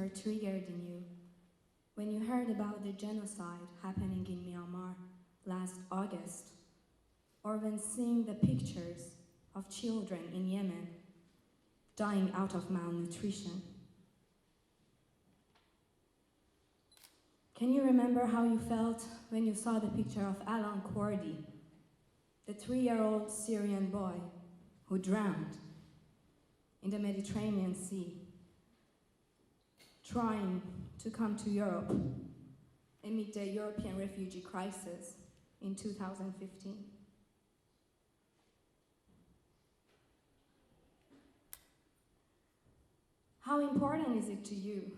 triggered in you when you heard about the genocide happening in Myanmar last August, or when seeing the pictures of children in Yemen dying out of malnutrition. Can you remember how you felt when you saw the picture of Alan Kurdi, the 3-year-old Syrian boy who drowned in the Mediterranean Sea, trying to come to Europe amid the European refugee crisis in 2015? How important is it to you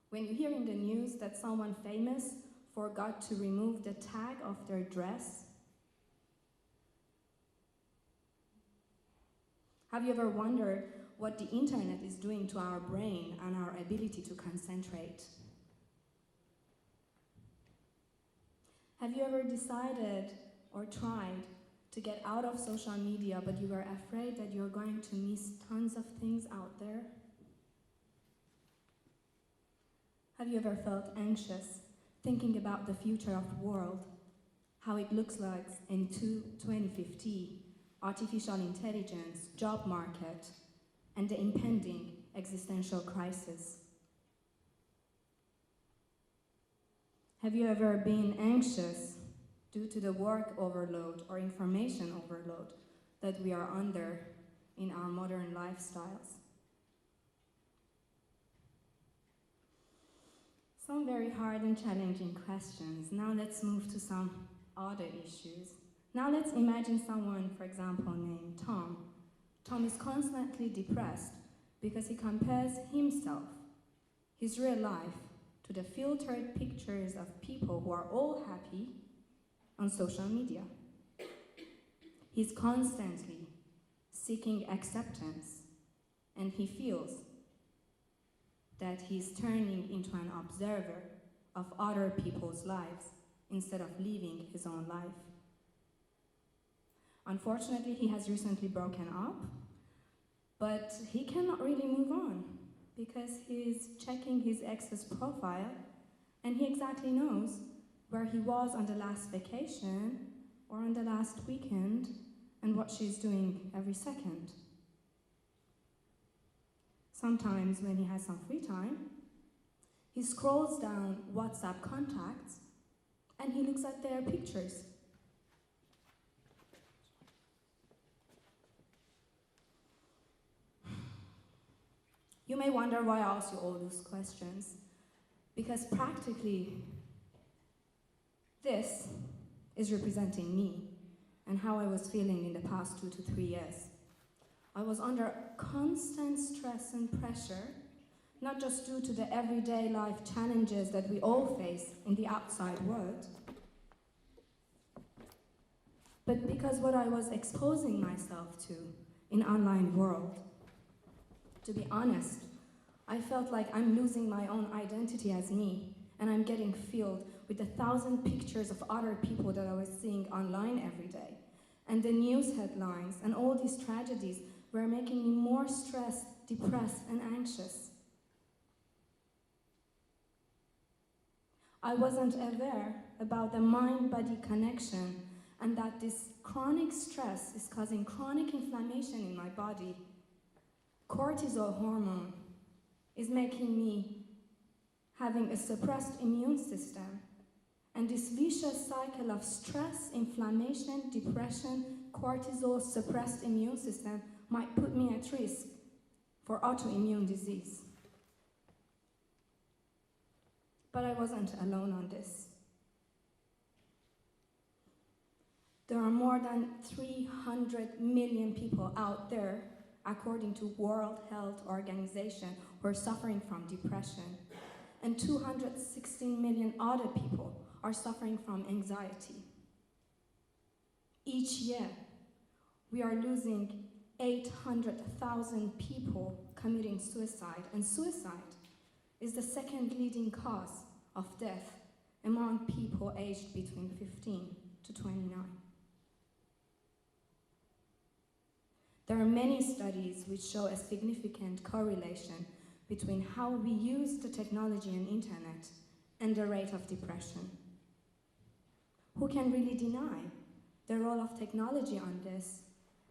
when you hear in the news that someone famous forgot to remove the tag of their dress? Have you ever wondered what the internet is doing to our brain and our ability to concentrate? Have you ever decided or tried to get out of social media, but you were afraid that you're going to miss tons of things out there? Have you ever felt anxious thinking about the future of the world, how it looks like in 2050, artificial intelligence, job market, and the impending existential crisis? Have you ever been anxious due to the work overload or information overload that we are under in our modern lifestyles? Some very hard and challenging questions. Now let's move to some other issues. Now let's imagine someone, for example, named Tom. Tom is constantly depressed because he compares himself, his real life, to the filtered pictures of people who are all happy on social media. He's constantly seeking acceptance, and he feels that he's turning into an observer of other people's lives instead of living his own life. Unfortunately, he has recently broken up, but he cannot really move on because he's checking his ex's profile and he exactly knows where he was on the last vacation or on the last weekend and what she's doing every second. Sometimes when he has some free time, he scrolls down WhatsApp contacts and he looks at their pictures. You may wonder why I ask you all those questions, because practically this is representing me and how I was feeling in the past 2 to 3 years. I was under constant stress and pressure, not just due to the everyday life challenges that we all face in the outside world, but because what I was exposing myself to in online world. To be honest, I felt like I'm losing my own identity as me, and I'm getting filled with 1,000 pictures of other people that I was seeing online every day. And the news headlines and all these tragedies were making me more stressed, depressed, and anxious. I wasn't aware about the mind-body connection and that this chronic stress is causing chronic inflammation in my body. Cortisol hormone is making me having a suppressed immune system. And this vicious cycle of stress, inflammation, depression, cortisol, suppressed immune system might put me at risk for autoimmune disease. But I wasn't alone on this. There are more than 300 million people out there, according to World Health Organization, who are suffering from depression. And 216 million other people are suffering from anxiety. Each year, we are losing 800,000 people committing suicide, and suicide is the second leading cause of death among people aged between 15 to 29. There are many studies which show a significant correlation between how we use the technology and internet and the rate of depression. Who can really deny the role of technology on this,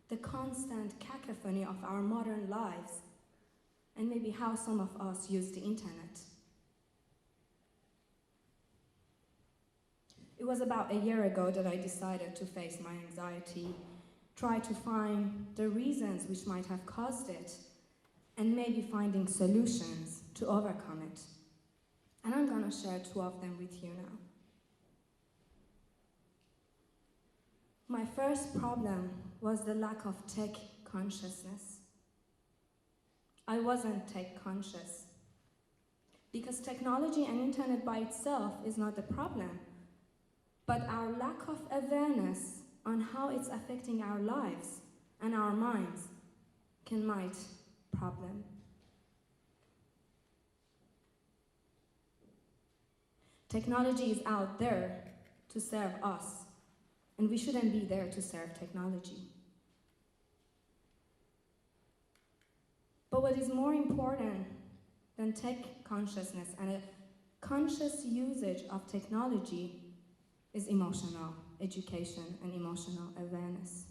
the constant cacophony of our modern lives, and maybe how some of us use the internet? It was about a year ago that I decided to face my anxiety, try to find the reasons which might have caused it, and maybe finding solutions to overcome it. And I'm gonna share 2 of them with you now. My first problem was the lack of tech consciousness. I wasn't tech conscious, because technology and internet by itself is not the problem, but our lack of awareness on how it's affecting our lives and our minds can might problem. Technology is out there to serve us, and we shouldn't be there to serve technology. But what is more important than tech consciousness and a conscious usage of technology is emotional education and emotional awareness.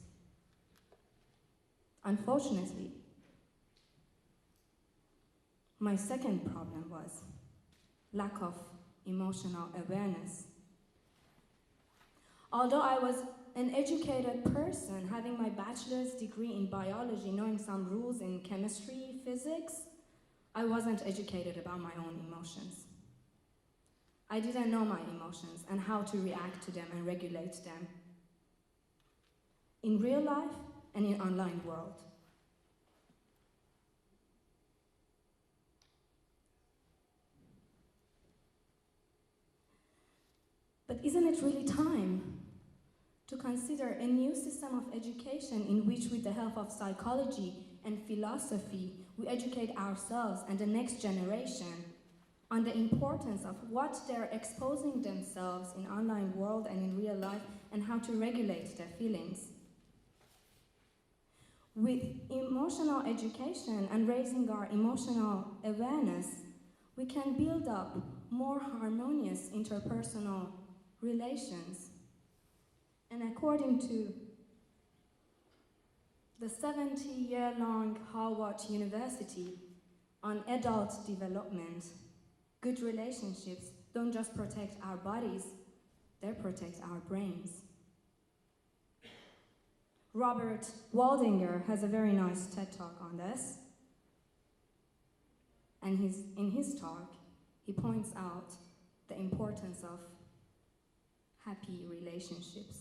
Unfortunately, my second problem was lack of emotional awareness. Although I was an educated person, having my bachelor's degree in biology, knowing some rules in chemistry, physics, I wasn't educated about my own emotions. I didn't know my emotions and how to react to them and regulate them in real life and in online world. But isn't it really time to consider a new system of education in which, with the help of psychology and philosophy, we educate ourselves and the next generation on the importance of what they're exposing themselves in online world and in real life, and how to regulate their feelings? With emotional education and raising our emotional awareness, we can build up more harmonious interpersonal relations. And according to the 70-year-long Harvard University on adult development, good relationships don't just protect our bodies, they protect our brains. Robert Waldinger has a very nice TED talk on this. And in his talk, he points out the importance of happy relationships.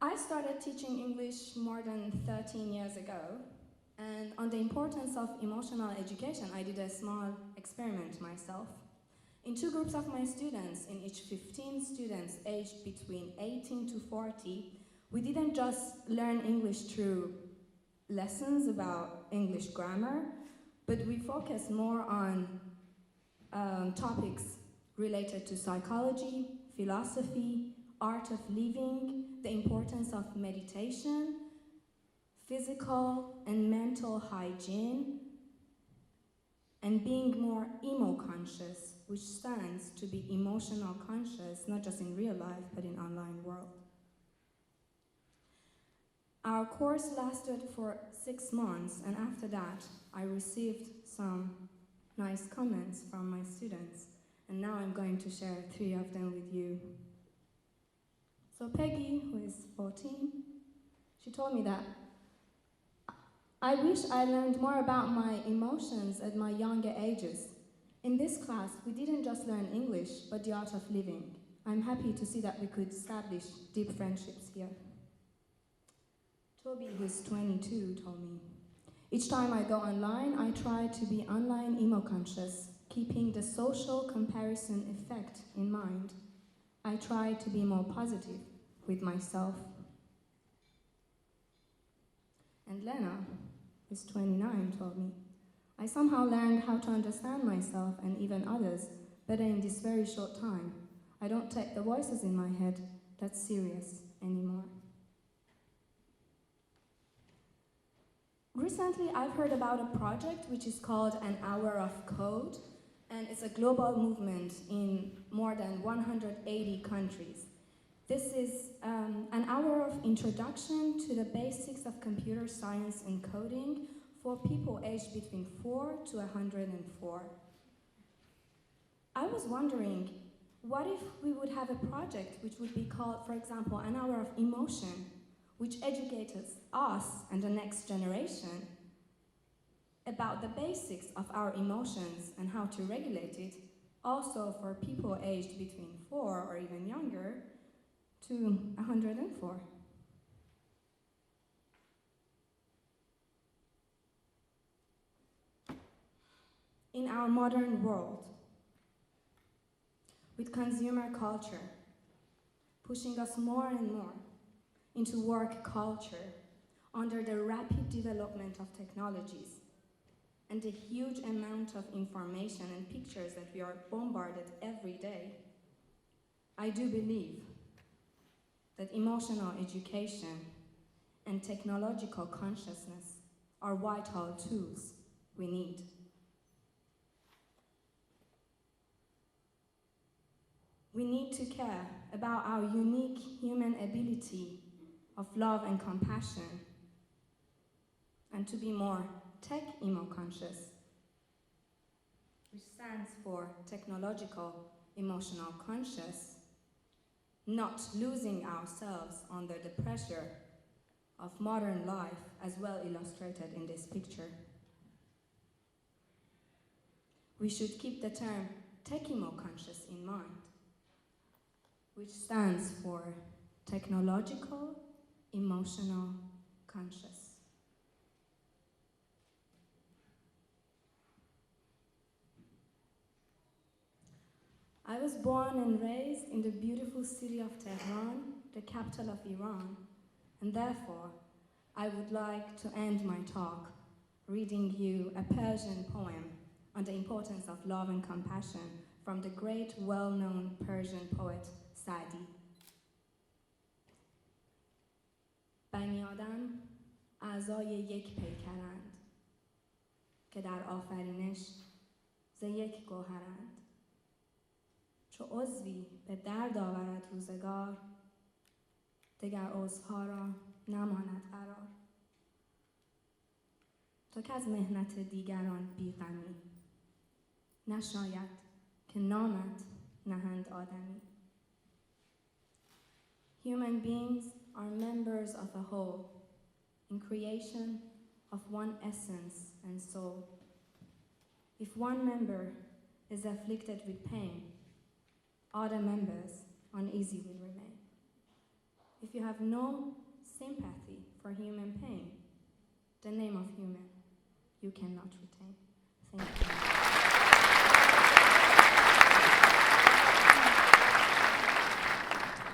I started teaching English more than 13 years ago, and on the importance of emotional education, I did a small experiment myself. In 2 groups of my students, in each 15 students aged between 18 to 40, we didn't just learn English through lessons about English grammar, but we focused more on topics related to psychology, philosophy, art of living, the importance of meditation, physical and mental hygiene, and being more emo-conscious, which stands to be emotional conscious, not just in real life, but in online world. Our course lasted for 6 months, and after that, I received some nice comments from my students, and now I'm going to share 3 of them with you. So Peggy, who is 14, she told me that, I wish I learned more about my emotions at my younger ages. In this class, we didn't just learn English, but the art of living. I'm happy to see that we could establish deep friendships here. Toby, who is 22, told me, each time I go online, I try to be online emo-conscious, keeping the social comparison effect in mind. I try to be more positive with myself. And Lena, who's 29, told me, I somehow learned how to understand myself and even others better in this very short time. I don't take the voices in my head that serious. anymore. Recently, I've heard about a project which is called An Hour of Code, and it's a global movement in more than 180 countries. This is an hour of introduction to the basics of computer science and coding for people aged between 4 to 104. I was wondering, what if we would have a project which would be called, for example, An Hour of Emotion, which educates us and the next generation about the basics of our emotions and how to regulate it, also for people aged between 4 or even younger to 104. In our modern world, with consumer culture pushing us more and more into work culture under the rapid development of technologies and the huge amount of information and pictures that we are bombarded every day, I do believe that emotional education and technological consciousness are vital tools we need. We need to care about our unique human ability of love and compassion, and to be more tech-emo-conscious, which stands for technological emotional conscious, not losing ourselves under the pressure of modern life, as well illustrated in this picture. We should keep the term tech-emo-conscious in mind, which stands for technological emotional conscious. I was born and raised in the beautiful city of Tehran, the capital of Iran, and therefore I would like to end my talk reading you a Persian poem on the importance of love and compassion from the great well-known Persian poet Sa'di. بنی آدم اعضای یک پیکرند که در آفرینش ز یک گوهرند. چو عضوی به درد آورد روزگار دگر عضوها را نماند قرار. تو که از محنت دیگران بی‌غمی نشاید که نامت نهند آدمی. Human beings are members of a whole, in creation of one essence and soul. If one member is afflicted with pain, other members uneasy will remain. If you have no sympathy for human pain, the name of human you cannot retain. Thank you.